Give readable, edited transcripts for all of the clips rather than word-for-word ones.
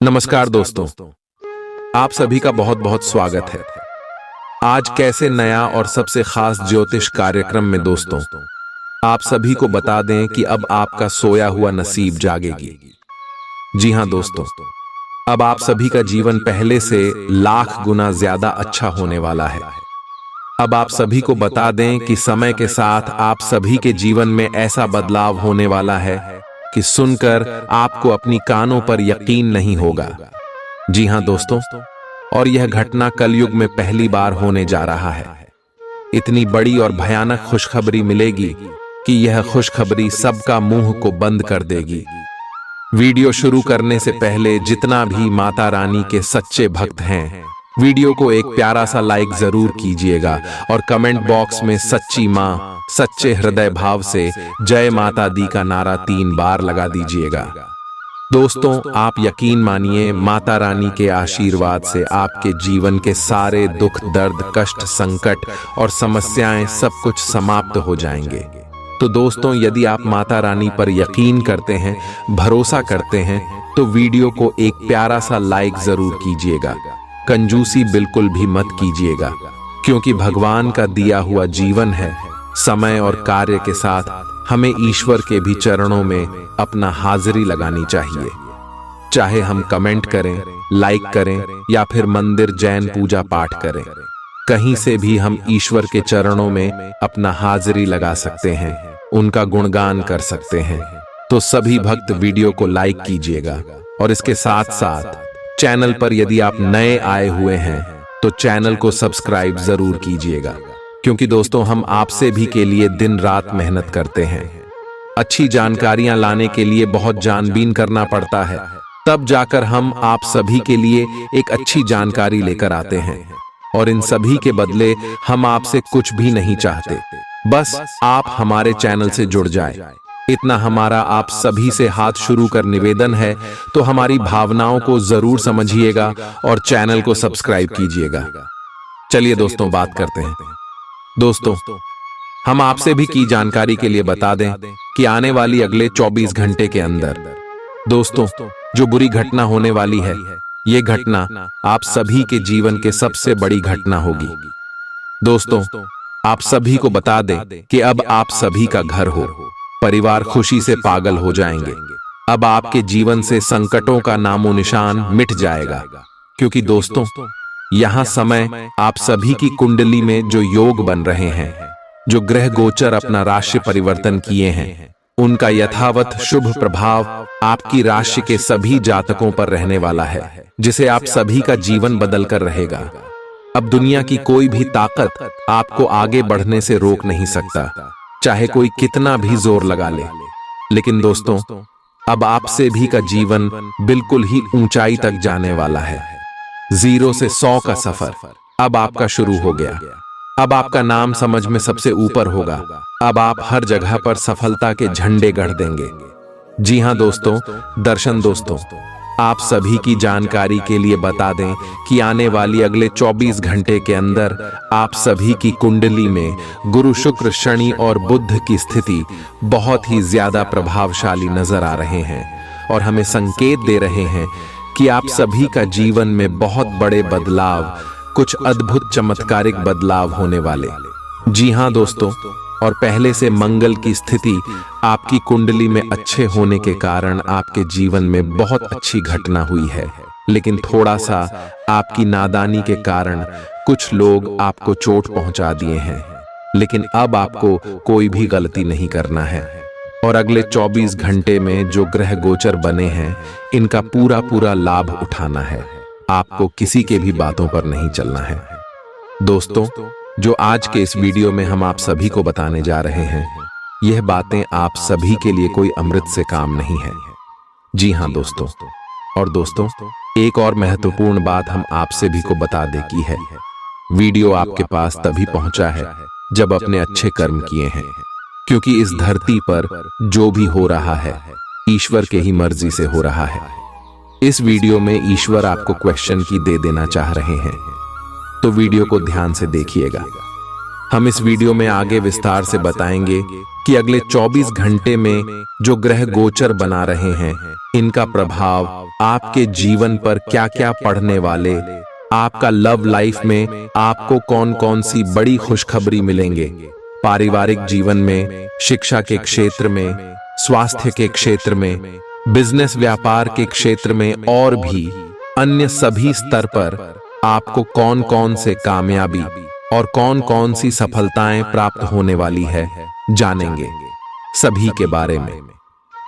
नमस्कार दोस्तों, आप सभी का बहुत बहुत स्वागत है। आज कैसे नया और सबसे खास ज्योतिष कार्यक्रम में दोस्तों आप सभी को बता दें कि अब आपका सोया हुआ नसीब जागेगी। जी हां दोस्तों, अब आप सभी का जीवन पहले से लाख गुना ज्यादा अच्छा होने वाला है। अब आप सभी को बता दें कि समय के साथ आप सभी के जीवन में ऐसा बदलाव होने वाला है कि सुनकर आपको अपनी कानों पर यकीन नहीं होगा। जी हां दोस्तों, और यह घटना कलयुग में पहली बार होने जा रहा है। इतनी बड़ी और भयानक खुशखबरी मिलेगी कि यह खुशखबरी सबका मुंह को बंद कर देगी। वीडियो शुरू करने से पहले जितना भी माता रानी के सच्चे भक्त हैं, वीडियो को एक प्यारा सा लाइक जरूर कीजिएगा और कमेंट बॉक्स में सच्ची मां सच्चे हृदय भाव से जय माता दी का नारा 3 बार लगा दीजिएगा। दोस्तों, आप यकीन मानिए, माता रानी के आशीर्वाद से आपके जीवन के सारे दुख, दर्द, कष्ट, संकट और समस्याएं सब कुछ समाप्त हो जाएंगे। तो दोस्तों, यदि आप माता रानी पर यकीन करते हैं, भरोसा करते हैं, तो वीडियो को एक प्यारा सा लाइक जरूर कीजिएगा। कंजूसी बिल्कुल भी मत कीजिएगा, क्योंकि भगवान का दिया हुआ जीवन है। समय और कार्य के साथ हमें ईश्वर के भी चरणों में अपना हाजिरी लगानी चाहिए। चाहे हम कमेंट करें, लाइक करें या फिर मंदिर जैन पूजा पाठ करें, कहीं से भी हम ईश्वर के चरणों में अपना हाजिरी लगा सकते हैं, उनका गुणगान कर सकते हैं। तो सभी भक्त वीडियो को लाइक कीजिएगा और इसके साथ साथ चैनल पर यदि आप नए आए हुए हैं तो चैनल को सब्सक्राइब जरूर कीजिएगा, क्योंकि दोस्तों हम आपसे भी के लिए दिन रात मेहनत करते हैं। अच्छी जानकारियां लाने के लिए बहुत जानबीन करना पड़ता है, तब जाकर हम आप सभी के लिए एक अच्छी जानकारी लेकर आते हैं। और इन सभी के बदले हम आपसे कुछ भी नहीं चाहते, बस आप हमारे चैनल से जुड़ जाए। इतना हमारा आप सभी से हाथ शुरू कर निवेदन है, तो हमारी भावनाओं को जरूर समझिएगा और चैनल को सब्सक्राइब कीजिएगा। चलिए दोस्तों, बात करते हैं। दोस्तों, हम आपसे भी की जानकारी के लिए बता दें कि आने वाली अगले 24 घंटे के अंदर दोस्तों जो बुरी घटना होने वाली है, ये घटना आप सभी के जीवन के सबसे बड़ी घटना होगी। दोस्तों, आप सभी को बता दें कि अब आप सभी का घर हो, परिवार खुशी से पागल हो जाएंगे। अब आपके जीवन से संकटों का नामो निशान मिट जाएगा, क्योंकि दोस्तों यहां समय आप सभी की कुंडली में जो योग बन रहे हैं, जो ग्रह गोचर अपना राशि परिवर्तन किए हैं, उनका यथावत शुभ प्रभाव आपकी राशि के सभी जातकों पर रहने वाला है, जिसे आप सभी का जीवन बदल कर रहेगा। अब दुनिया की कोई भी ताकत आपको आगे बढ़ने से रोक नहीं सकता, चाहे कोई कितना भी जोर लगा ले। लेकिन दोस्तों, अब आप सभी का जीवन बिल्कुल ही ऊंचाई तक जाने वाला है। 0 से 100 का सफर अब आपका शुरू हो गया। अब आपका नाम समझ में सबसे ऊपर होगा। अब आप हर जगह पर सफलता के झंडे गढ़ देंगे। जी हां दोस्तों, दर्शन दोस्तों, आप सभी की जानकारी के लिए बता दें कि आने वाली अगले 24 घंटे के अंदर आप सभी की कुंडली में गुरु, शुक्र, शनि और बुध की स्थिति बहुत ही ज्यादा प्रभावशाली नजर आ रहे हैं और हमें संकेत दे रहे हैं कि आप सभी का जीवन में बहुत बड़े बदलाव, कुछ अद्भुत चमत्कारिक बदलाव होने वाले। जी हां दोस्तों, और पहले से मंगल की स्थिति आपकी कुंडली में अच्छे होने के कारण आपके जीवन में बहुत अच्छी घटना हुई है। लेकिन थोड़ा सा आपकी नादानी के कारण कुछ लोग आपको चोट पहुंचा दिए हैं। लेकिन अब आपको कोई भी गलती नहीं करना है और अगले 24 घंटे में जो ग्रह गोचर बने हैं, इनका पूरा पूरा लाभ उठाना है। आपको किसी के भी बातों पर नहीं चलना है। दोस्तों, जो आज के इस वीडियो में हम आप सभी को बताने जा रहे हैं, यह बातें आप सभी के लिए कोई अमृत से काम नहीं है। जी हां दोस्तों, और दोस्तों एक और महत्वपूर्ण बात हम आपसे भी को बता दे की है, वीडियो आपके पास तभी पहुंचा है जब अपने अच्छे कर्म किए हैं, क्योंकि इस धरती पर जो भी हो रहा है ईश्वर के ही मर्जी से हो रहा है। इस वीडियो में ईश्वर आपको क्वेश्चन की दे देना चाह रहे हैं, तो वीडियो को ध्यान से देखिएगा। हम इस वीडियो में आगे विस्तार से बताएंगे कि अगले 24 घंटे में जो ग्रह गोचर बना रहे हैं, इनका प्रभाव आपके जीवन पर क्या क्या पढ़ने वाले, आपका लव लाइफ में आपको कौन कौन सी बड़ी खुशखबरी मिलेंगे, पारिवारिक जीवन में, शिक्षा के क्षेत्र में, स्वास्थ्य के क्षेत्र में, बिजनेस व्यापार के क्षेत्र में और भी अन्य सभी स्तर पर आपको कौन कौन से कामयाबी और कौन कौन सी सफलताएं प्राप्त होने वाली है, जानेंगे सभी के बारे में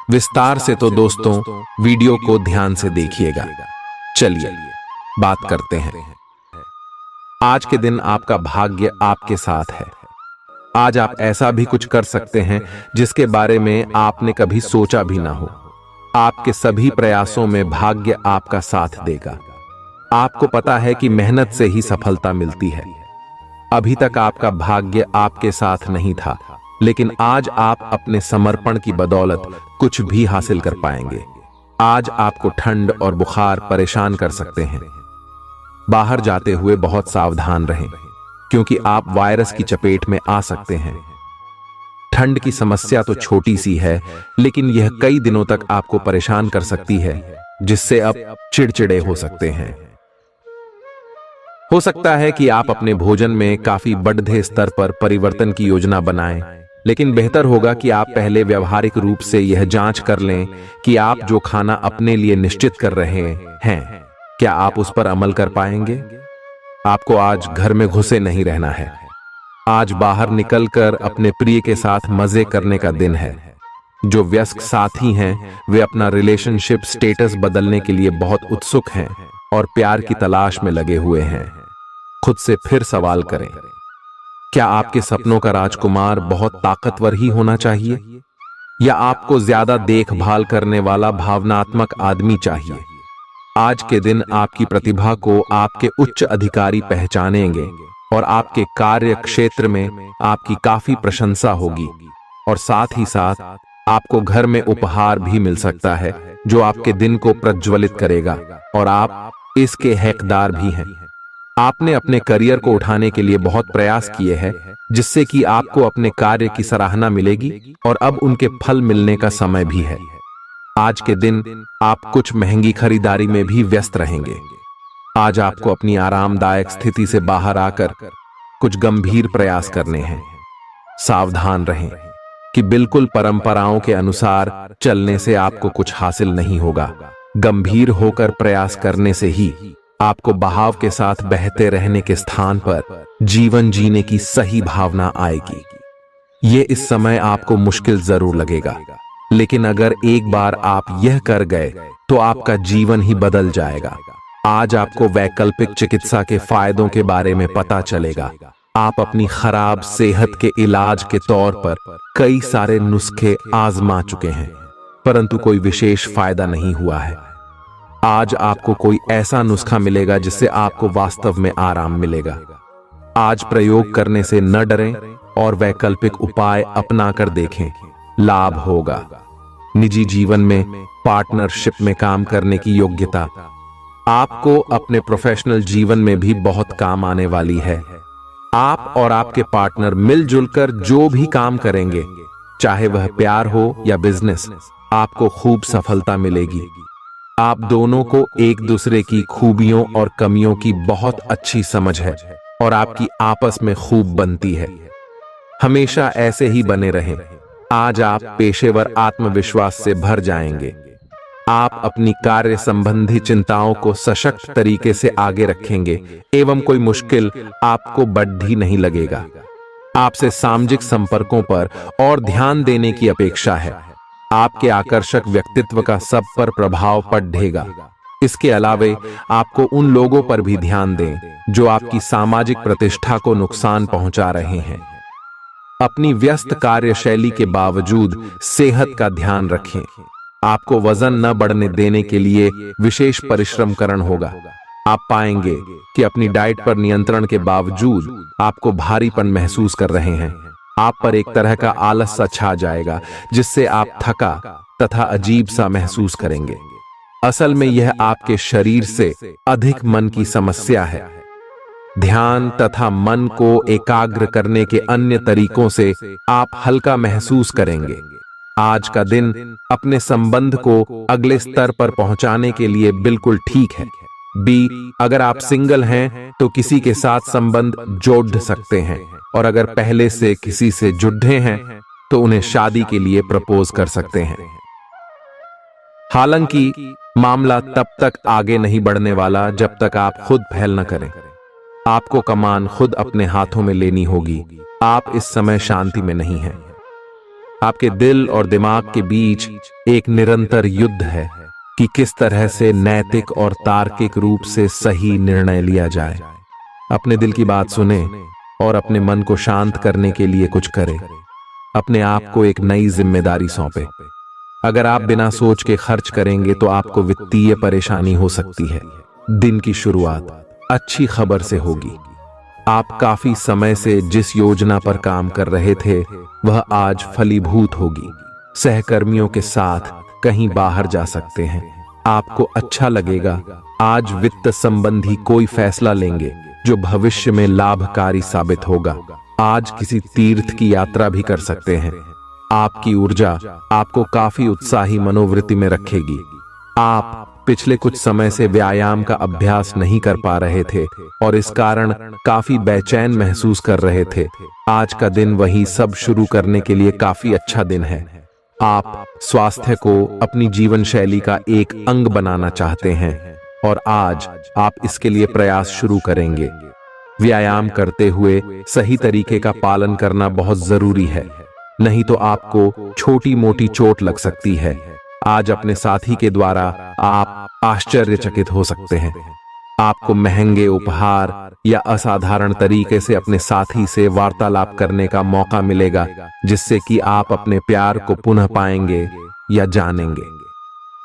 विस्तार से। तो दोस्तों, वीडियो को ध्यान से देखिएगा। चलिए बात करते हैं। आज के दिन आपका भाग्य आपके साथ है। आज आप ऐसा भी कुछ कर सकते हैं जिसके बारे में आपने कभी सोचा भी ना हो। आपके सभी प्रयासों में भाग्य आपका साथ देगा। आपको पता है कि मेहनत से ही सफलता मिलती है। अभी तक आपका भाग्य आपके साथ नहीं था, लेकिन आज आप अपने समर्पण की बदौलत कुछ भी हासिल कर पाएंगे। आज आपको ठंड और बुखार परेशान कर सकते हैं। बाहर जाते हुए बहुत सावधान रहें, क्योंकि आप वायरस की चपेट में आ सकते हैं। ठंड की समस्या तो छोटी सी है, लेकिन यह कई दिनों तक आपको परेशान कर सकती है, जिससे आप चिड़चिड़े हो सकते हैं। हो सकता है कि आप अपने भोजन में काफी बढ़ते स्तर पर परिवर्तन की योजना बनाएं, लेकिन बेहतर होगा कि आप पहले व्यावहारिक रूप से यह जांच कर लें कि आप जो खाना अपने लिए निश्चित कर रहे हैं, क्या आप उस पर अमल कर पाएंगे। आपको आज घर में घुसे नहीं रहना है। आज बाहर निकलकर अपने प्रिय के साथ मजे करने का दिन है। जो वयस्क साथी हैं, वे अपना रिलेशनशिप स्टेटस बदलने के लिए बहुत उत्सुक हैं और प्यार की तलाश में लगे हुए हैं। खुद से फिर सवाल करें, क्या आपके सपनों का राजकुमार बहुत ताकतवर ही होना चाहिए, या आपको ज्यादा देखभाल करने वाला भावनात्मक आदमी चाहिए। आज के दिन आपकी प्रतिभा को आपके उच्च अधिकारी पहचानेंगे और आपके कार्य क्षेत्र में आपकी काफी प्रशंसा होगी, और साथ ही साथ आपको घर में उपहार भी मिल सकता है जो आपके दिन को प्रज्वलित करेगा, और आप इसके हकदार भी हैं। आपने अपने करियर को उठाने के लिए बहुत प्रयास किए हैं, जिससे कि आपको अपने कार्य की सराहना मिलेगी और अब उनके फल मिलने का समय भी है। आज के दिन आप कुछ महंगी खरीदारी में भी व्यस्त रहेंगे। आज आपको अपनी आरामदायक स्थिति से बाहर आकर कुछ गंभीर प्रयास करने हैं। सावधान रहें कि बिल्कुल परंपराओं के अनुसार चलने से आपको कुछ हासिल नहीं होगा। गंभीर होकर प्रयास करने से ही आपको बहाव के साथ बहते रहने के स्थान पर जीवन जीने की सही भावना आएगी। ये इस समय आपको मुश्किल जरूर लगेगा, लेकिन अगर एक बार आप यह कर गए तो आपका जीवन ही बदल जाएगा। आज आपको वैकल्पिक चिकित्सा के फायदों के बारे में पता चलेगा। आप अपनी खराब सेहत के इलाज के तौर पर कई सारे नुस्खे आजमा चुके हैं, परंतु कोई विशेष फायदा नहीं हुआ है। आज आपको कोई ऐसा नुस्खा मिलेगा जिससे आपको वास्तव में आराम मिलेगा। आज प्रयोग करने से न डरें और वैकल्पिक उपाय अपना कर देखें, लाभ होगा। निजी जीवन में पार्टनरशिप में काम करने की योग्यता आपको अपने प्रोफेशनल जीवन में भी बहुत काम आने वाली है। आप और आपके पार्टनर मिलजुल कर जो भी काम करेंगे, चाहे वह प्यार हो या बिजनेस, आपको खूब सफलता मिलेगी। आप दोनों को एक दूसरे की खूबियों और कमियों की बहुत अच्छी समझ है और आपकी आपस में खूब बनती है। हमेशा ऐसे ही बने रहें। आज आप पेशेवर आत्मविश्वास से भर जाएंगे। आप अपनी कार्य संबंधी चिंताओं को सशक्त तरीके से आगे रखेंगे एवं कोई मुश्किल आपको बढ़ी नहीं लगेगा। आपसे सामाजिक संपर्कों पर और ध्यान देने की अपेक्षा है। आपके आकर्षक व्यक्तित्व का सब पर प्रभाव पड़ेगा। इसके अलावे आपको उन लोगों पर भी ध्यान दें जो आपकी सामाजिक प्रतिष्ठा को नुकसान पहुंचा रहे हैं। अपनी व्यस्त कार्यशैली के बावजूद सेहत का ध्यान रखें। आपको वजन न बढ़ने देने के लिए विशेष परिश्रम करना होगा। आप पाएंगे कि अपनी डाइट पर नियंत्रण के बावजूद आपको भारीपन महसूस कर रहे हैं। आप पर एक तरह का आलस सा छा जाएगा, जिससे आप थका तथा अजीब सा महसूस करेंगे। असल में यह आपके शरीर से अधिक मन की समस्या है। ध्यान तथा मन को एकाग्र करने के अन्य तरीकों से आप हल्का महसूस करेंगे। आज का दिन अपने संबंध को अगले स्तर पर पहुंचाने के लिए बिल्कुल ठीक है। बी, अगर आप सिंगल हैं तो किसी के साथ संबंध जोड़ सकते हैं, और अगर पहले से किसी से जुड़े हैं तो उन्हें शादी के लिए प्रपोज कर सकते हैं। हालांकि मामला तब तक आगे नहीं बढ़ने वाला जब तक आप खुद पहल न करें। आपको कमान खुद अपने हाथों में लेनी होगी। आप इस समय शांति में नहीं हैं। आपके दिल और दिमाग के बीच एक निरंतर युद्ध है कि किस तरह से नैतिक और तार्किक रूप से सही निर्णय लिया जाए। अपने दिल की बात सुने और अपने मन को शांत करने के लिए कुछ करें। अपने आप को एक नई जिम्मेदारी सौंपे। अगर आप बिना सोच के खर्च करेंगे तो आपको वित्तीय परेशानी हो सकती है। दिन की शुरुआत अच्छी खबर से होगी। आप काफी समय से जिस योजना पर काम कर रहे थे वह आज फलीभूत होगी। सहकर्मियों के साथ कहीं बाहर जा सकते हैं। आपको अच्छा लगेगा। आज वित्त संबंधी कोई फैसला लेंगे जो भविष्य में लाभकारी साबित होगा। आज किसी तीर्थ की यात्रा भी कर सकते हैं। आपकी ऊर्जा आपको काफी उत्साही मनोवृत्ति में रखेगी। आप पिछले कुछ समय से व्यायाम का अभ्यास नहीं कर पा रहे थे और इस कारण काफी बेचैन महसूस कर रहे थे। आज का दिन वही सब शुरू करने के लिए काफी अच्छा दिन है। आप स्वास्थ्य को अपनी जीवन शैली का एक अंग बनाना चाहते हैं और आज आप इसके लिए प्रयास शुरू करेंगे। व्यायाम करते हुए सही तरीके का पालन करना बहुत जरूरी है, नहीं तो आपको छोटी मोटी चोट लग सकती है। आज अपने साथी के द्वारा आप आश्चर्यचकित हो सकते हैं। आपको महंगे उपहार या असाधारण तरीके से अपने साथी से वार्तालाप करने का मौका मिलेगा, जिससे कि आप अपने प्यार को पुनः पाएंगे या जानेंगे।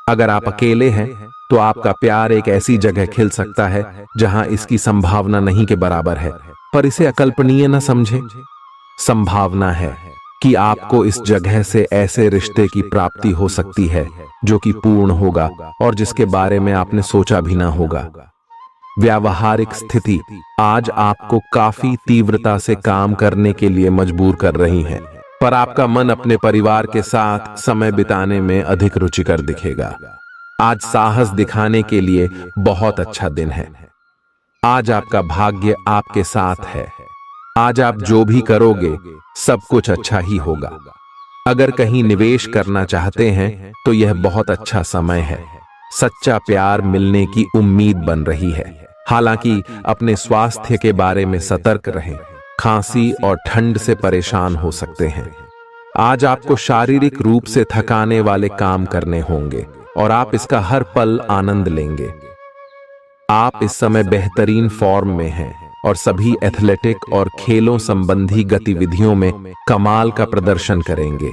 अगर आप अकेले हैं तो आपका प्यार एक ऐसी जगह खिल सकता है जहां इसकी संभावना नहीं के बराबर है, पर इसे अकल्पनीय न समझें। संभावना है कि आपको इस जगह से ऐसे रिश्ते की प्राप्ति हो सकती है जो कि पूर्ण होगा और जिसके बारे में आपने सोचा भी ना होगा। व्यावहारिक स्थिति आज आपको काफी तीव्रता से काम करने के लिए मजबूर कर रही है, पर आपका मन अपने परिवार के साथ समय बिताने में अधिक रुचिकर दिखेगा। आज साहस दिखाने के लिए बहुत अच्छा दिन है। आज आपका भाग्य आपके साथ है। आज आप जो भी करोगे सब कुछ अच्छा ही होगा। अगर कहीं निवेश करना चाहते हैं तो यह बहुत अच्छा समय है। सच्चा प्यार मिलने की उम्मीद बन रही है। हालांकि अपने स्वास्थ्य के बारे में सतर्क रहें। खांसी और ठंड से परेशान हो सकते हैं। आज आपको शारीरिक रूप से थकाने वाले काम करने होंगे और आप इसका हर पल आनंद लेंगे। आप इस समय बेहतरीन फॉर्म में हैं और सभी एथलेटिक और खेलों संबंधी गतिविधियों में कमाल का प्रदर्शन करेंगे।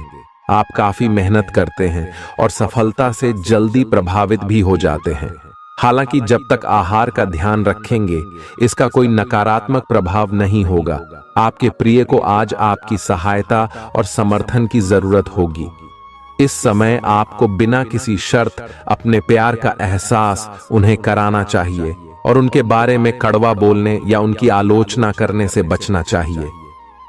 आप काफी मेहनत करते हैं और सफलता से जल्दी प्रभावित भी हो जाते हैं। हालांकि जब तक आहार का ध्यान रखेंगे इसका कोई नकारात्मक प्रभाव नहीं होगा। आपके प्रिय को आज आपकी सहायता और समर्थन की जरूरत होगी। इस समय आपको बिना किसी शर्त अपने प्यार का एहसास उन्हें कराना चाहिए और उनके बारे में कड़वा बोलने या उनकी आलोचना करने से बचना चाहिए।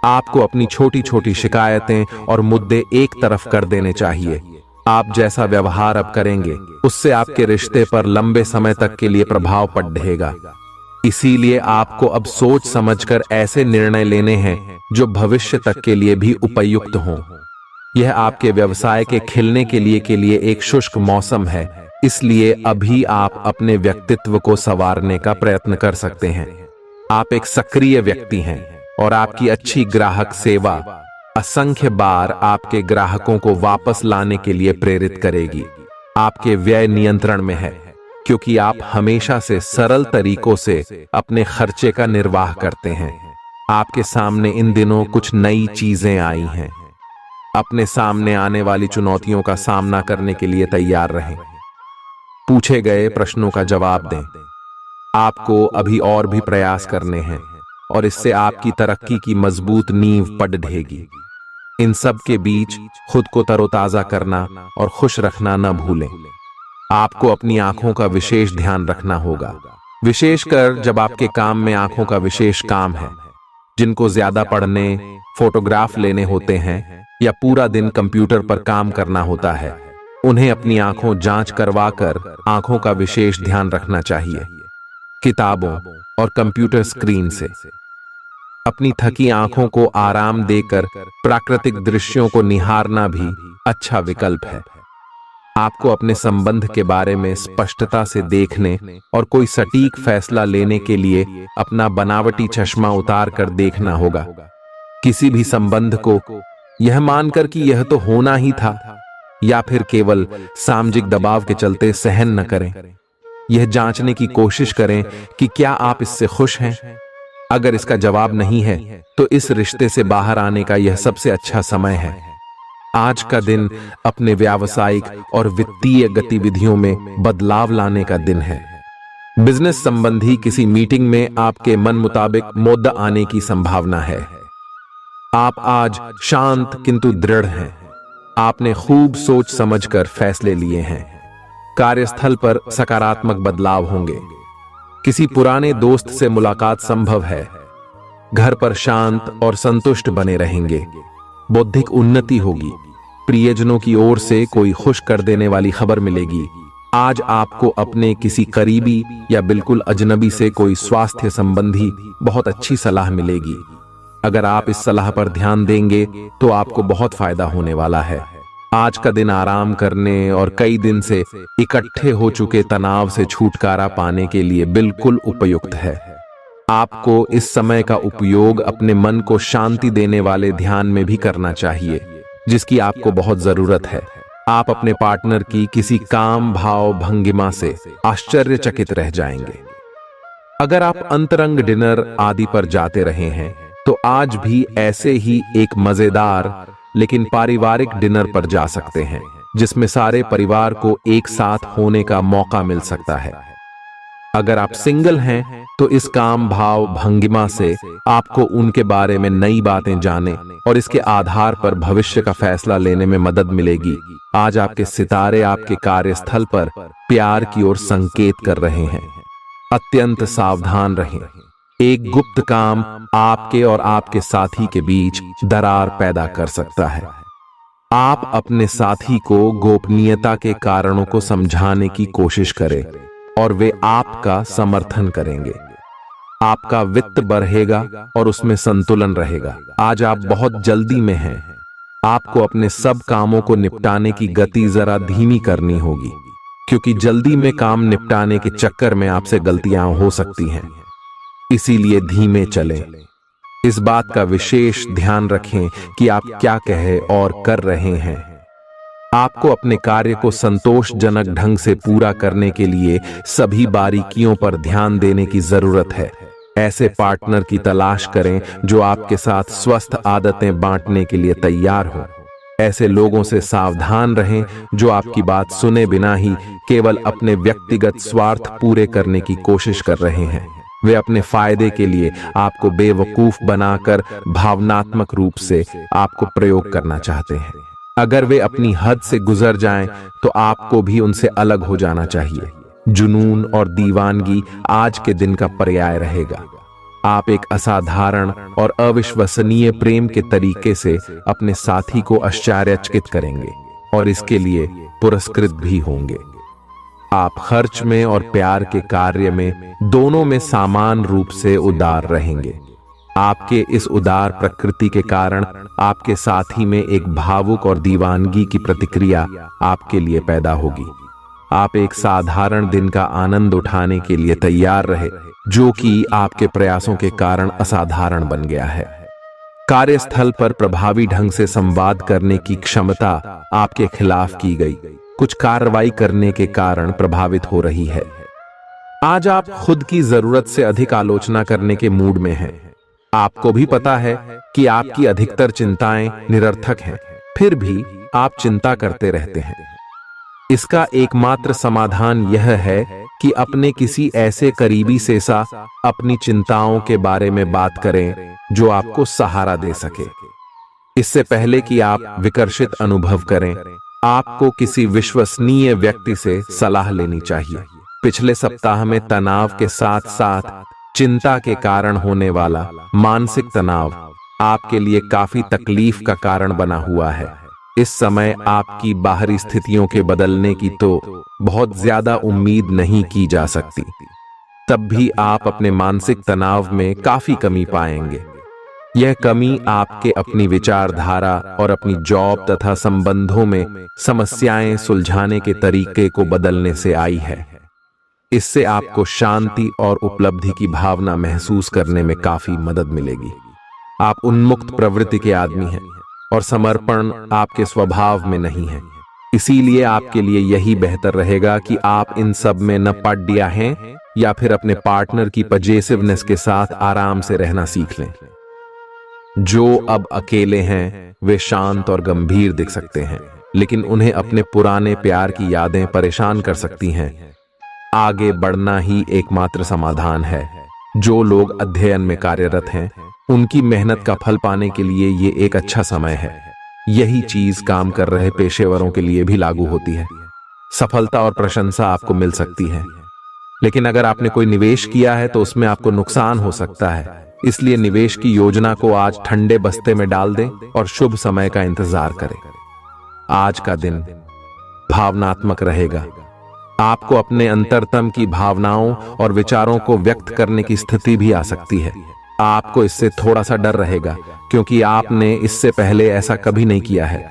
आपको अपनी छोटी छोटी शिकायतें और मुद्दे एक तरफ कर देने चाहिए। आप जैसा व्यवहार अब करेंगे उससे आपके रिश्ते पर लंबे समय तक के लिए प्रभाव पड़ेगा। इसीलिए आपको अब सोच समझकर ऐसे निर्णय लेने हैं जो भविष्य तक के लिए भी उपयुक्त हों। यह आपके व्यवसाय के खिलने के लिए एक शुष्क मौसम है, इसलिए अभी आप अपने व्यक्तित्व को संवारने का प्रयत्न कर सकते हैं। आप एक सक्रिय व्यक्ति हैं और आपकी अच्छी ग्राहक सेवा असंख्य बार आपके ग्राहकों को वापस लाने के लिए प्रेरित करेगी। आपके व्यय नियंत्रण में है क्योंकि आप हमेशा से सरल तरीकों से अपने खर्चे का निर्वाह करते हैं। आपके सामने इन दिनों कुछ नई चीजें आई हैं। अपने सामने आने वाली चुनौतियों का सामना करने के लिए तैयार रहें। पूछे गए प्रश्नों का जवाब दें। आपको अभी और भी प्रयास करने हैं और इससे आपकी तरक्की की मजबूत नींव पड़ेगी। इन सब के बीच खुद को तरोताजा करना और खुश रखना न भूलें। आपको अपनी आंखों का विशेष ध्यान रखना होगा, विशेषकर जब आपके काम में आंखों का विशेष काम है। जिनको ज्यादा पढ़ने, फोटोग्राफ लेने होते हैं या पूरा दिन कंप्यूटर पर काम करना होता है, उन्हें अपनी आंखों जांच करवाकर आंखों का विशेष ध्यान रखना चाहिए। किताबों और कंप्यूटर स्क्रीन से अपनी थकी आंखों को आराम देकर प्राकृतिक दृश्यों को निहारना भी अच्छा विकल्प है। आपको अपने संबंध के बारे में स्पष्टता से देखने और कोई सटीक फैसला लेने के लिए अपना बनावटी चश्मा उतार कर देखना होगा। किसी भी संबंध को यह मानकर कि यह तो होना ही था या फिर केवल सामाजिक दबाव के चलते सहन न करें। यह जांचने की कोशिश करें कि क्या आप इससे खुश हैं। अगर इसका जवाब नहीं है तो इस रिश्ते से बाहर आने का यह सबसे अच्छा समय है। आज का दिन अपने व्यावसायिक और वित्तीय गतिविधियों में बदलाव लाने का दिन है। बिजनेस संबंधी किसी मीटिंग में आपके मन मुताबिक मुद्दा आने की संभावना है। आप आज शांत किंतु दृढ़ हैं। आपने खूब सोच समझकर फैसले लिए हैं। कार्यस्थल पर सकारात्मक बदलाव होंगे। किसी पुराने दोस्त से मुलाकात संभव है। घर पर शांत और संतुष्ट बने रहेंगे। बौद्धिक उन्नति होगी। प्रियजनों की ओर से कोई खुश कर देने वाली खबर मिलेगी। आज आपको अपने किसी करीबी या बिल्कुल अजनबी से कोई स्वास्थ्य संबंधी बहुत अच्छी सलाह मिलेगी। अगर आप इस सलाह पर ध्यान देंगे तो आपको बहुत फायदा होने वाला है। आज का दिन आराम करने और कई दिन से इकट्ठे हो चुके तनाव से छुटकारा पाने के लिए बिल्कुल उपयुक्त है। आपको इस समय का उपयोग अपने मन को शांति देने वाले ध्यान में भी करना चाहिए, जिसकी आपको बहुत जरूरत है। आप अपने पार्टनर की किसी काम भाव भंगिमा से आश्चर्यचकित रह जाएंगे। अगर आप अंतरंग डिनर आदि पर जाते रहे हैं तो आज भी ऐसे ही एक मजेदार लेकिन पारिवारिक डिनर पर जा सकते हैं, जिसमें सारे परिवार को एक साथ होने का मौका मिल सकता है। अगर आप सिंगल हैं तो इस काम भाव भंगिमा से आपको उनके बारे में नई बातें जाने और इसके आधार पर भविष्य का फैसला लेने में मदद मिलेगी। आज आपके सितारे आपके कार्यस्थल पर प्यार की ओर संकेत कर रहे हैं। अत्यंत सावधान रहें। एक गुप्त काम आपके और आपके साथी के बीच दरार पैदा कर सकता है। आप अपने साथी को गोपनीयता के कारणों को समझाने की कोशिश करें और वे आपका समर्थन करेंगे। आपका वित्त बढ़ेगा और उसमें संतुलन रहेगा। आज आप बहुत जल्दी में हैं। आपको अपने सब कामों को निपटाने की गति जरा धीमी करनी होगी, क्योंकि जल्दी में काम निपटाने के चक्कर में आपसे गलतियां हो सकती हैं। इसीलिए धीमे चलें। इस बात का विशेष ध्यान रखें कि आप क्या कहे और कर रहे हैं। आपको अपने कार्य को संतोषजनक ढंग से पूरा करने के लिए सभी बारीकियों पर ध्यान देने की जरूरत है। ऐसे पार्टनर की तलाश करें जो आपके साथ स्वस्थ आदतें बांटने के लिए तैयार हो। ऐसे लोगों से सावधान रहें जो आपकी बात सुने बिना ही केवल अपने व्यक्तिगत स्वार्थ पूरे करने की कोशिश कर रहे हैं। वे अपने फायदे के लिए आपको बेवकूफ बनाकर भावनात्मक रूप से आपको प्रयोग करना चाहते हैं। अगर वे अपनी हद से गुजर जाएं तो आपको भी उनसे अलग हो जाना चाहिए। जुनून और दीवानगी आज के दिन का पर्याय रहेगा। आप एक असाधारण और अविश्वसनीय प्रेम के तरीके से अपने साथी को आश्चर्यचकित करेंगे और इसके लिए पुरस्कृत भी होंगे। आप खर्च में और प्यार के कार्य में दोनों में समान रूप से उदार रहेंगे। आपके इस उदार प्रकृति के कारण आपके साथी में एक भावुक और दीवानगी की प्रतिक्रिया आपके लिए पैदा होगी। आप एक साधारण दिन का आनंद उठाने के लिए तैयार रहे, जो कि आपके प्रयासों के कारण असाधारण बन गया है। कार्यस्थल पर प्रभावी ढंग से संवाद करने की क्षमता आपके खिलाफ की गई कुछ कार्रवाई करने के कारण प्रभावित हो रही है। आज आप खुद की जरूरत से अधिक आलोचना करने के मूड में हैं। आपको भी पता है कि आपकी अधिकतर चिंताएं निरर्थक हैं, फिर भी आप चिंता करते रहते हैं। इसका एकमात्र समाधान यह है कि अपने किसी ऐसे करीबी से अपनी चिंताओं के बारे में बात करें जो आपको सहारा दे सके। इससे पहले कि आप विकर्षित अनुभव करें, आपको किसी विश्वसनीय व्यक्ति से सलाह लेनी चाहिए। पिछले सप्ताह में तनाव के साथ साथ चिंता के कारण होने वाला मानसिक तनाव आपके लिए काफी तकलीफ का कारण बना हुआ है। इस समय आपकी बाहरी स्थितियों के बदलने की तो बहुत ज्यादा उम्मीद नहीं की जा सकती। तब भी आप अपने मानसिक तनाव में काफी कमी पाएंगे। यह कमी आपके अपनी विचारधारा और अपनी जॉब तथा संबंधों में समस्याएं सुलझाने के तरीके को बदलने से आई है। इससे आपको शांति और उपलब्धि की भावना महसूस करने में काफी मदद मिलेगी। आप उन्मुक्त प्रवृत्ति के आदमी हैं और समर्पण आपके स्वभाव में नहीं है। इसीलिए आपके लिए यही बेहतर रहेगा कि आप इन सब में न पड़ गया हैं या फिर अपने पार्टनर की पजेसिवनेस के साथ आराम से रहना सीख लें। जो अब अकेले हैं वे शांत और गंभीर दिख सकते हैं, लेकिन उन्हें अपने पुराने प्यार की यादें परेशान कर सकती हैं। आगे बढ़ना ही एकमात्र समाधान है। जो लोग अध्ययन में कार्यरत हैं उनकी मेहनत का फल पाने के लिए ये एक अच्छा समय है। यही चीज काम कर रहे पेशेवरों के लिए भी लागू होती है। सफलता और प्रशंसा आपको मिल सकती है, लेकिन अगर आपने कोई निवेश किया है तो उसमें आपको नुकसान हो सकता है। इसलिए निवेश की योजना को आज ठंडे बस्ते में डाल दें और शुभ समय का इंतजार करें। आज का दिन भावनात्मक रहेगा। आपको अपने अंतरतम की भावनाओं और विचारों को व्यक्त करने की स्थिति भी आ सकती है। आपको इससे थोड़ा सा डर रहेगा क्योंकि आपने इससे पहले ऐसा कभी नहीं किया है,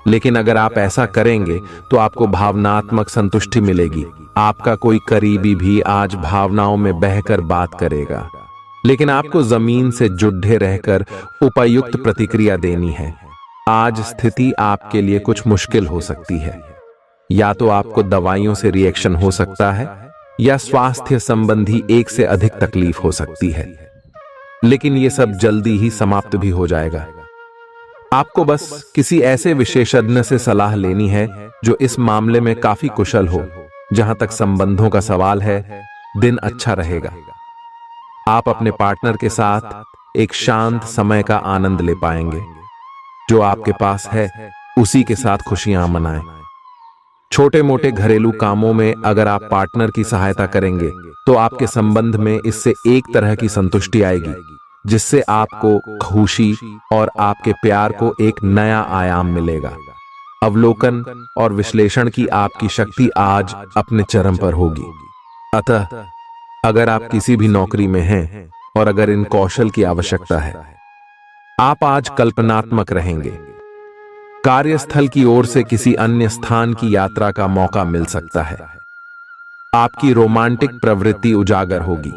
लेकिन अगर आप ऐसा करेंगे तो आपको भावनात्मक संतुष्टि मिलेगी। आपका कोई करीबी भी आज भावनाओं में बहकर बात करेगा, लेकिन आपको जमीन से जुड़े रहकर उपयुक्त प्रतिक्रिया देनी है। आज स्थिति आपके लिए कुछ मुश्किल हो सकती है। या तो आपको दवाइयों से रिएक्शन हो सकता है या स्वास्थ्य संबंधी एक से अधिक तकलीफ हो सकती है, लेकिन यह सब जल्दी ही समाप्त भी हो जाएगा। आपको बस किसी ऐसे विशेषज्ञ से सलाह लेनी है जो इस मामले में काफी कुशल हो। जहां तक संबंधों का सवाल है, दिन अच्छा रहेगा। आप अपने पार्टनर के साथ एक शांत समय का आनंद ले पाएंगे। जो आपके पास है उसी के साथ खुशियां मनाएं। छोटे मोटे घरेलू कामों में अगर आप पार्टनर की सहायता करेंगे तो आपके संबंध में इससे एक तरह की संतुष्टि आएगी, जिससे आपको खुशी और आपके प्यार को एक नया आयाम मिलेगा। अवलोकन और विश्लेषण की आपकी शक्ति आज अपने चरम पर होगी। अतः अगर आप किसी भी नौकरी में हैं और अगर इन कौशल की आवश्यकता है, आप आज कल्पनात्मक रहेंगे। कार्यस्थल की ओर से किसी अन्य स्थान की यात्रा का मौका मिल सकता है। आपकी रोमांटिक प्रवृत्ति उजागर होगी।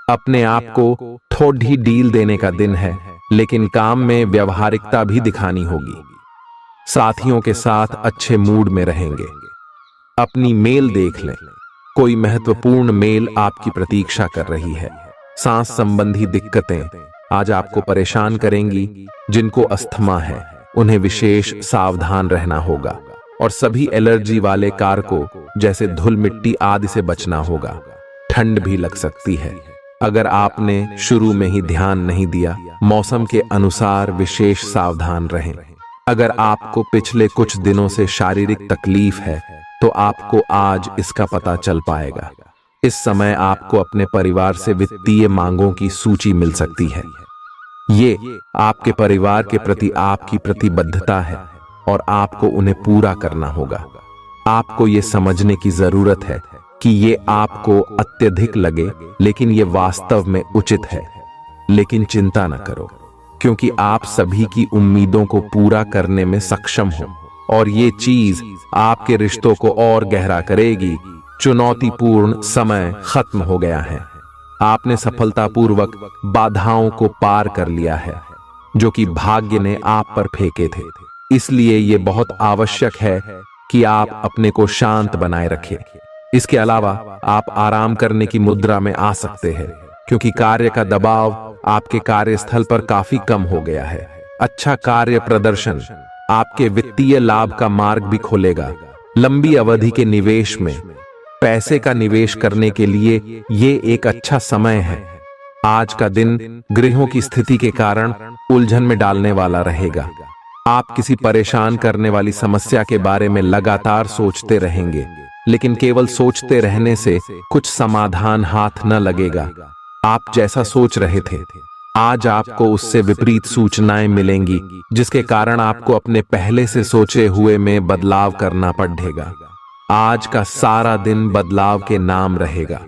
अपने आप को थोड़ी डील देने का दिन है, लेकिन काम में व्यवहारिकता भी दिखानी होगी। साथियों के साथ अच्छे मूड में रहेंगे। अपनी मेल देख लें। कोई महत्वपूर्ण मेल आपकी प्रतीक्षा कर रही है। सांस संबंधी दिक्कतें आज आपको परेशान करेंगी। जिनको अस्थमा है उन्हें विशेष सावधान रहना होगा और सभी एलर्जी वाले कारकों जैसे धूल मिट्टी आदि से बचना होगा। ठंड भी लग सकती है। अगर आपने शुरू में ही ध्यान नहीं दिया, मौसम के अनुसार विशेष सावधान रहें। अगर आपको पिछले कुछ दिनों से शारीरिक तकलीफ है तो आपको आज इसका पता चल पाएगा। इस समय आपको अपने परिवार से वित्तीय मांगों की सूची मिल सकती है। ये आपके परिवार के प्रति आपकी प्रतिबद्धता है और आपको उन्हें पूरा करना होगा। आपको ये समझने की जरूरत है कि ये आपको अत्यधिक लगे, लेकिन ये वास्तव में उचित है। लेकिन चिंता न करो, क्योंकि आप सभी की उम्मीदों को पूरा करने में सक्षम हो और ये चीज आपके रिश्तों को और गहरा करेगी। चुनौतीपूर्ण समय खत्म हो गया है। आपने सफलतापूर्वक बाधाओं को पार कर लिया है जो कि भाग्य ने आप पर फेंके थे। इसलिए ये बहुत आवश्यक है कि आप अपने को शांत बनाए रखें। इसके अलावा आप आराम करने की मुद्रा में आ सकते हैं, क्योंकि कार्य का दबाव आपके कार्यस्थल पर काफी कम हो गया है। अच्छा कार्य प्रदर्शन आपके वित्तीय लाभ का मार्ग भी खोलेगा। लंबी अवधि के निवेश में पैसे का निवेश करने के लिए ये एक अच्छा समय है। आज का दिन गृहों की स्थिति के कारण उलझन में डालने वाला रहेगा। आप किसी परेशान करने वाली समस्या के बारे में लगातार सोचते रहेंगे, लेकिन केवल सोचते रहने से कुछ समाधान हाथ न लगेगा। आप जैसा सोच रहे थे आज आपको उससे विपरीत सूचनाएं मिलेंगी, जिसके कारण आपको अपने पहले से सोचे हुए में बदलाव करना पड़ेगा। आज का सारा दिन बदलाव के नाम रहेगा।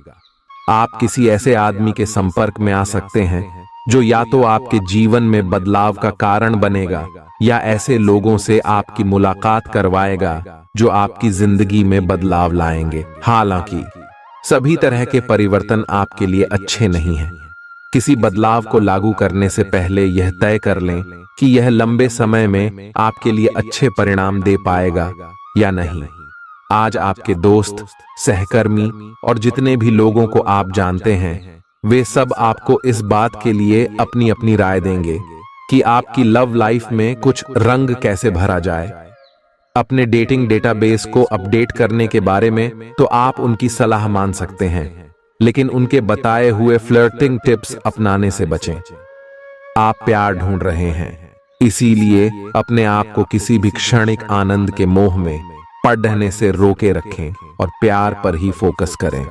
आप किसी ऐसे आदमी के संपर्क में आ सकते हैं जो या तो आपके जीवन में बदलाव का कारण बनेगा या ऐसे लोगों से आपकी मुलाकात करवाएगा जो आपकी जिंदगी में बदलाव लाएंगे। हालांकि सभी तरह के परिवर्तन आपके लिए अच्छे नहीं हैं। किसी बदलाव को लागू करने से पहले यह तय कर लें कि यह लंबे समय में आपके लिए अच्छे परिणाम दे पाएगा या नहीं। आज आपके दोस्त, सहकर्मी और जितने भी लोगों को आप जानते हैं, वे सब आपको इस बात के लिए अपनी अपनी राय देंगे कि आपकी लव लाइफ में कुछ रंग कैसे भरा जाए। अपने डेटिंग डेटाबेस को अपडेट करने के बारे में तो आप उनकी सलाह मान सकते हैं, लेकिन उनके बताए हुए फ्लर्टिंग टिप्स अपनाने से बचें। आप प्यार ढूंढ रहे हैं, इसीलिए अपने आप को किसी भी क्षणिक आनंद के मोह में पड़ने से रोके रखें और प्यार पर ही फोकस करें।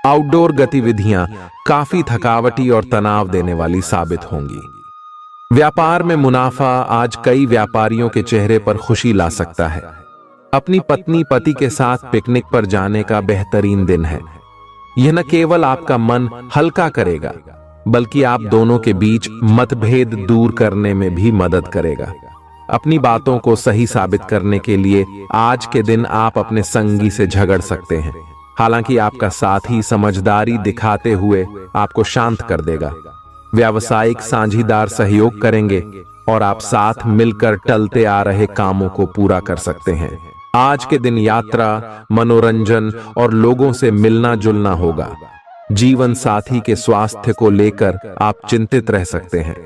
आउटडोर गतिविधियां काफी थकावटी और तनाव देने वाली साबित होंगी। व्यापार में मुनाफा आज कई व्यापारियों के चेहरे पर खुशी ला सकता है। अपनी पत्नी पति के साथ पिकनिक पर जाने का बेहतरीन दिन है। यह न केवल आपका मन हल्का करेगा, बल्कि आप दोनों के बीच मतभेद दूर करने में भी मदद करेगा। अपनी बातों को सही साबित करने के लिए आज के दिन आप अपने संगी से झगड़ सकते हैं। हालांकि आपका साथी समझदारी दिखाते हुए आपको शांत कर देगा। व्यावसायिक साझीदार सहयोग करेंगे और आप साथ मिलकर टलते आ रहे कामों को पूरा कर सकते हैं। आज के दिन यात्रा, मनोरंजन और लोगों से मिलना जुलना होगा। जीवन साथी के स्वास्थ्य को लेकर आप चिंतित रह सकते हैं।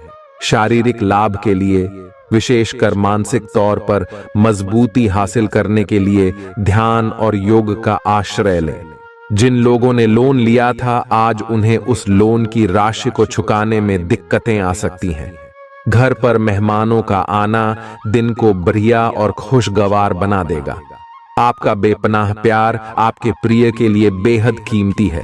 शारीरिक लाभ के लिए, विशेषकर मानसिक तौर पर मजबूती हासिल करने के लिए ध्यान और योग का आश्रय लें। जिन लोगों ने लोन लिया था, आज उन्हें उस लोन की राशि को चुकाने में दिक्कतें आ सकती हैं। घर पर मेहमानों का आना दिन को बढ़िया और खुशगवार बना देगा। आपका बेपनाह प्यार आपके प्रिय के लिए बेहद कीमती है।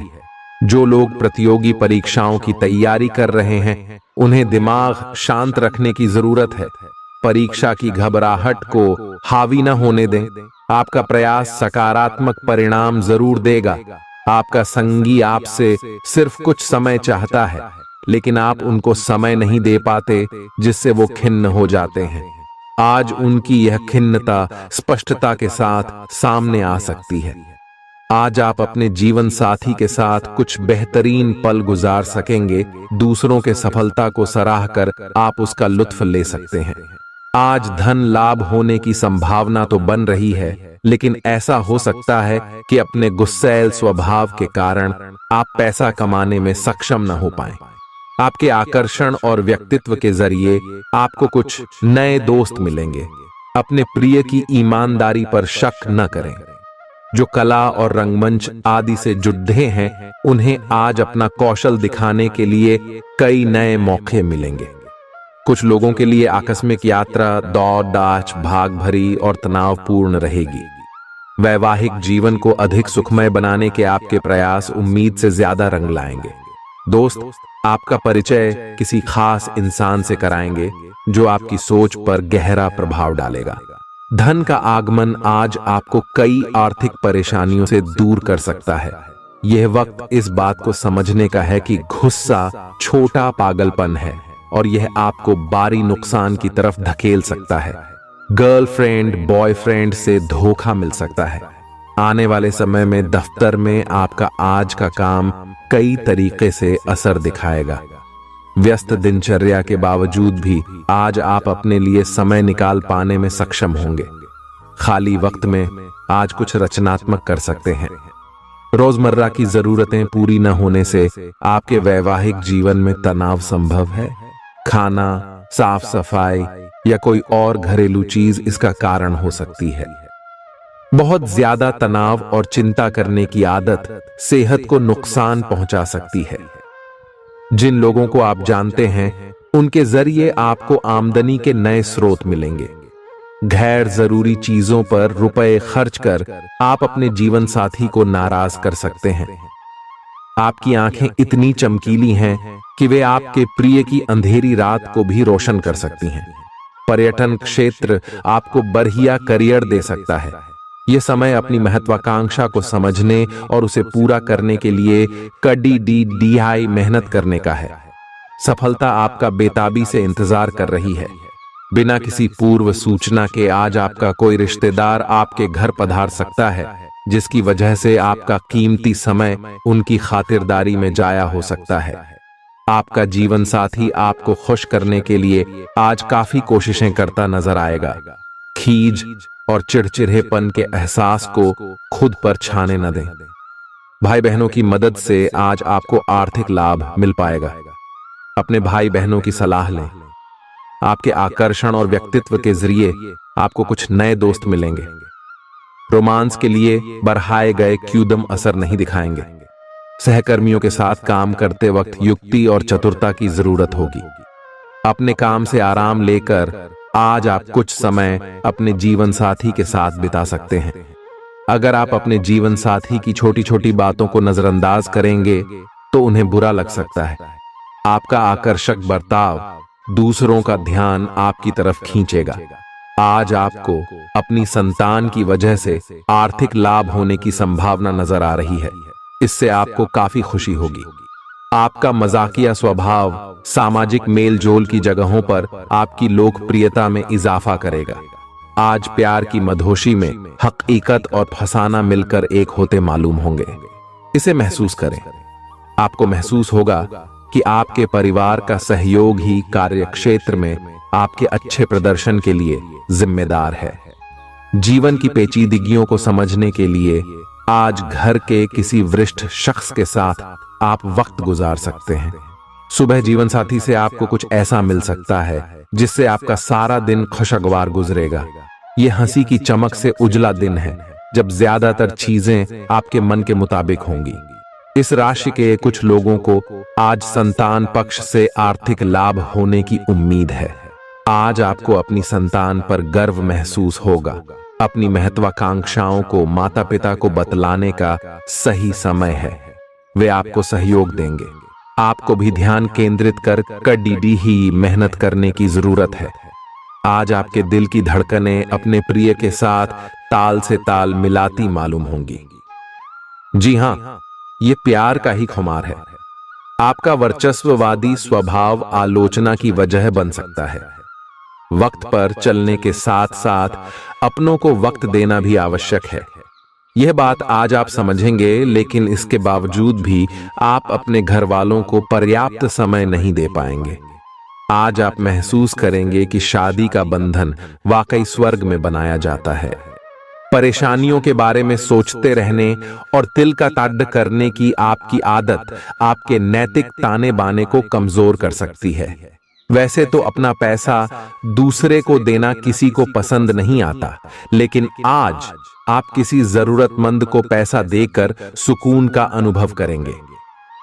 जो लोग प्रतियोगी परीक्षाओं की तैयारी कर रहे हैं, उन्हें दिमाग शांत रखने की जरूरत है। परीक्षा की घबराहट को हावी न होने दें। आपका प्रयास सकारात्मक परिणाम जरूर देगा। आपका संगी आपसे सिर्फ कुछ समय चाहता है, लेकिन आप उनको समय नहीं दे पाते, जिससे वो खिन्न हो जाते हैं। आज उनकी यह खिन्नता स्पष्टता के साथ सामने आ सकती है। आज आप अपने जीवन साथी के साथ कुछ बेहतरीन पल गुजार सकेंगे। दूसरों के सफलता को सराहकर आप उसका लुत्फ ले सकते हैं। आज धन लाभ होने की संभावना तो बन रही है, लेकिन ऐसा हो सकता है कि अपने गुस्सैल स्वभाव के कारण आप पैसा कमाने में सक्षम न हो पाएं। आपके आकर्षण और व्यक्तित्व के जरिए आपको कुछ नए दोस्त मिलेंगे। अपने प्रिय की ईमानदारी पर शक न करें। जो कला और रंगमंच आदि से जुड़े हैं, उन्हें आज अपना कौशल दिखाने के लिए कई नए मौके मिलेंगे। कुछ लोगों के लिए आकस्मिक यात्रा दौड़ दाच भाग भरी और तनावपूर्ण रहेगी। वैवाहिक जीवन को अधिक सुखमय बनाने के आपके प्रयास उम्मीद से ज्यादा रंग लाएंगे। दोस्त आपका परिचय किसी खास इंसान से कराएंगे जो आपकी सोच पर गहरा प्रभाव डालेगा। धन का आगमन आज आपको कई आर्थिक परेशानियों से दूर कर सकता है। यह वक्त इस बात को समझने का है कि गुस्सा छोटा पागलपन है और यह आपको भारी नुकसान की तरफ धकेल सकता है। गर्लफ्रेंड बॉयफ्रेंड से धोखा मिल सकता है। आने वाले समय में दफ्तर में आपका आज का काम कई तरीके से असर दिखाएगा। व्यस्त दिनचर्या के बावजूद भी आज आप अपने लिए समय निकाल पाने में सक्षम होंगे। खाली वक्त में आज कुछ रचनात्मक कर सकते हैं। रोजमर्रा की जरूरतें पूरी न होने से आपके वैवाहिक जीवन में तनाव संभव है। खाना, साफ सफाई या कोई और घरेलू चीज इसका कारण हो सकती है। बहुत ज्यादा तनाव और चिंता करने की आदत सेहत को नुकसान पहुंचा सकती है। जिन लोगों को आप जानते हैं, उनके जरिए आपको आमदनी के नए स्रोत मिलेंगे। गैर जरूरी चीजों पर रुपए खर्च कर आप अपने जीवन साथी को नाराज कर सकते हैं। आपकी आंखें इतनी चमकीली हैं कि वे आपके प्रिय की अंधेरी रात को भी रोशन कर सकती हैं। पर्यटन क्षेत्र आपको बढ़िया करियर दे सकता है। यह समय अपनी महत्वाकांक्षा को समझने और उसे पूरा करने के लिए कड़ी मेहनत करने का है। सफलता आपका बेताबी से इंतजार कर रही है। बिना किसी पूर्व सूचना के आज आपका कोई रिश्तेदार आपके घर पधार सकता है, जिसकी वजह से आपका कीमती समय उनकी खातिरदारी में जाया हो सकता है। आपका जीवन साथी आपको खुश करने के लिए आज काफी कोशिशें करता नजर आएगा। खीज और चिड़चिड़ेपन के एहसास को खुद पर छाने न दें। भाई बहनों की मदद से आज आपको आर्थिक लाभ मिल पाएगा। अपने भाई बहनों की सलाह लें। आपके आकर्षण और व्यक्तित्व के जरिए आपको कुछ नए दोस्त मिलेंगे। रोमांस के लिए बढ़ाए गए क्यूदम असर नहीं दिखाएंगे। सहकर्मियों के साथ काम करते वक्त युक्ति और चतुरता की जरूरत होगी। अपने काम से आराम लेकर आज आप कुछ समय अपने जीवन साथी के साथ बिता सकते हैं। अगर आप अपने जीवन साथी की छोटी छोटी बातों को नजरअंदाज करेंगे तो उन्हें बुरा लग सकता है। आपका आकर्षक बर्ताव दूसरों का ध्यान आपकी तरफ खींचेगा। आज आपको अपनी संतान की वजह से आर्थिक लाभ होने की संभावना नजर आ रही है। इससे आपको काफी खुशी होगी। आपका मजाकिया स्वभाव सामाजिक मेलजोल की जगहों पर आपकी लोकप्रियता में इजाफा करेगा। आज प्यार की मधोशी में हकीकत और फसाना मिलकर एक होते मालूम होंगे। इसे महसूस करें। आपको महसूस होगा कि आपके परिवार का सहयोग ही कार्यक्षेत्र में आपके अच्छे प्रदर्शन के लिए जिम्मेदार है। जीवन की पेचीदगियों को समझने के लिए आज घर के किसी वरिष्ठ शख्स के साथ आप वक्त गुजार सकते हैं। सुबह जीवन साथी से आपको कुछ ऐसा मिल सकता है जिससे आपका सारा दिन खुशगवार गुजरेगा। यह हंसी की चमक से उजला दिन है जब ज्यादातर चीजें आपके मन के मुताबिक होंगी। इस राशि के कुछ लोगों को आज संतान पक्ष से आर्थिक लाभ होने की उम्मीद है। आज आपको अपनी संतान पर गर्व महसूस होगा। अपनी महत्वाकांक्षाओं को माता पिता को बतलाने का सही समय है। वे आपको सहयोग देंगे। आपको भी ध्यान केंद्रित कर कड़ी ही मेहनत करने की जरूरत है। आज आपके दिल की धड़कनें अपने प्रिय के साथ ताल से ताल मिलाती मालूम होंगी। जी हां, ये प्यार का ही खुमार है। आपका वर्चस्ववादी स्वभाव आलोचना की वजह बन सकता है। वक्त पर चलने के साथ साथ अपनों को वक्त देना भी आवश्यक है। यह बात आज आप समझेंगे, लेकिन इसके बावजूद भी आप अपने घर वालों को पर्याप्त समय नहीं दे पाएंगे। आज आप महसूस करेंगे कि शादी का बंधन वाकई स्वर्ग में बनाया जाता है। परेशानियों के बारे में सोचते रहने और तिल का ताड़ करने की आपकी आदत आपके नैतिक ताने बाने को कमजोर कर सकती है। वैसे तो अपना पैसा दूसरे को देना किसी को पसंद नहीं आता, लेकिन आज आप किसी जरूरतमंद को पैसा देकर सुकून का अनुभव करेंगे।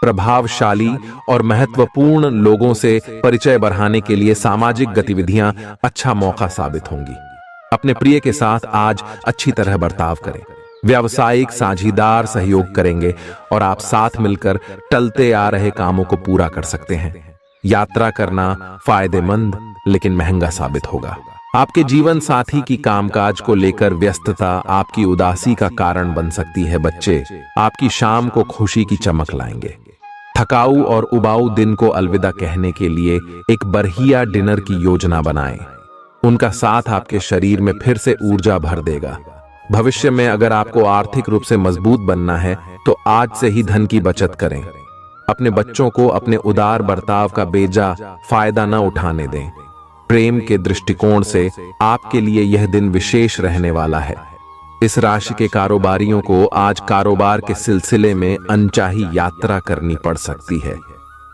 प्रभावशाली और महत्वपूर्ण लोगों से परिचय बढ़ाने के लिए सामाजिक गतिविधियां अच्छा मौका साबित होंगी। अपने प्रिय के साथ आज अच्छी तरह बर्ताव करें। व्यावसायिक साझीदार सहयोग करेंगे और आप साथ मिलकर टलते आ रहे कामों को पूरा कर सकते हैं। यात्रा करना फायदेमंद लेकिन महंगा साबित होगा। आपके जीवन साथी की कामकाज को लेकर व्यस्तता आपकी उदासी का कारण बन सकती है। बच्चे आपकी शाम को खुशी की चमक लाएंगे। थकाऊ और उबाऊ दिन को अलविदा कहने के लिए एक बढ़िया डिनर की योजना बनाएं। उनका साथ आपके शरीर में फिर से ऊर्जा भर देगा। भविष्य में अगर आपको आर्थिक रूप से मजबूत बनना है तो आज से ही धन की बचत करें। अपने बच्चों को अपने उदार बर्ताव का बेजा फायदा न उठाने दें। प्रेम के दृष्टिकोण से आपके लिए यह दिन विशेष रहने वाला है। इस राशि के कारोबारियों को आज कारोबार के सिलसिले में अनचाही यात्रा करनी पड़ सकती है।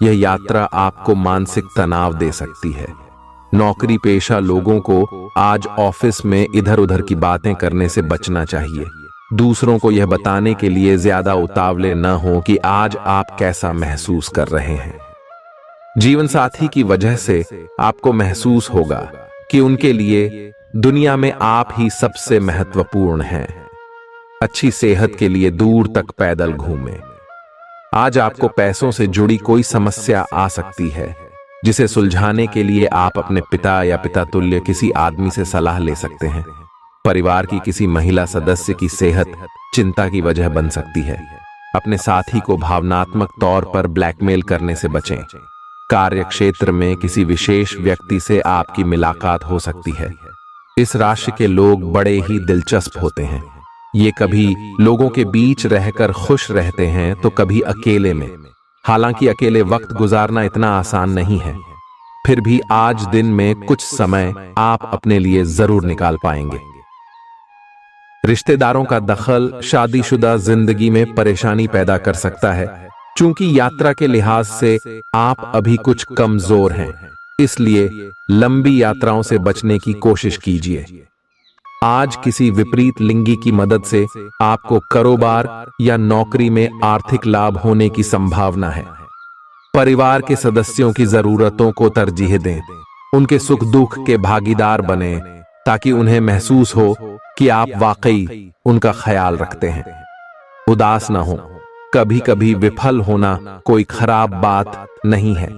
यह यात्रा आपको मानसिक तनाव दे सकती है। नौकरी पेशा लोगों को आज ऑफिस में इधर उधर की बातें करने से बचना चाहिए। दूसरों को यह बताने के लिए ज्यादा उतावले न हो कि आज आप कैसा महसूस कर रहे हैं। जीवन साथी की वजह से आपको महसूस होगा कि उनके लिए दुनिया में आप ही सबसे महत्वपूर्ण हैं। अच्छी सेहत के लिए दूर तक पैदल घूमें। आज आपको पैसों से जुड़ी कोई समस्या आ सकती है, जिसे सुलझाने के लिए आप अपने पिता या पिता तुल्य किसी आदमी से सलाह ले सकते हैं। परिवार की किसी महिला सदस्य की सेहत चिंता की वजह बन सकती है। अपने साथी को भावनात्मक तौर पर ब्लैकमेल करने से बचें। कार्य क्षेत्र में किसी विशेष व्यक्ति से आपकी मुलाकात हो सकती है। इस राशि के लोग बड़े ही दिलचस्प होते हैं। ये कभी लोगों के बीच रहकर खुश रहते हैं तो कभी अकेले में। हालांकि अकेले वक्त गुजारना इतना आसान नहीं है, फिर भी आज दिन में कुछ समय आप अपने लिए जरूर निकाल पाएंगे। रिश्तेदारों का दखल शादीशुदा जिंदगी में परेशानी पैदा कर सकता है। चूंकि यात्रा के लिहाज से आप अभी कुछ कमजोर हैं, इसलिए लंबी यात्राओं से बचने की कोशिश कीजिए। आज किसी विपरीत लिंगी की मदद से आपको कारोबार या नौकरी में आर्थिक लाभ होने की संभावना है। परिवार के सदस्यों की जरूरतों को तरजीह दें। उनके सुख दुख के भागीदार बने, ताकि उन्हें महसूस हो कि आप वाकई उनका ख्याल रखते हैं। उदास ना हो। कभी कभी विफल होना कोई खराब बात नहीं है,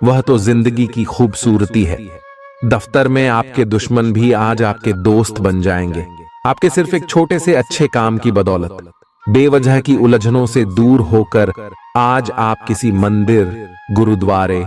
वह तो जिंदगी की खूबसूरती है। दफ्तर में आपके दुश्मन भी आज आपके दोस्त बन जाएंगे, आपके सिर्फ एक छोटे से अच्छे काम की बदौलत। बेवजह की उलझनों से दूर होकर आज आप किसी मंदिर, गुरुद्वारे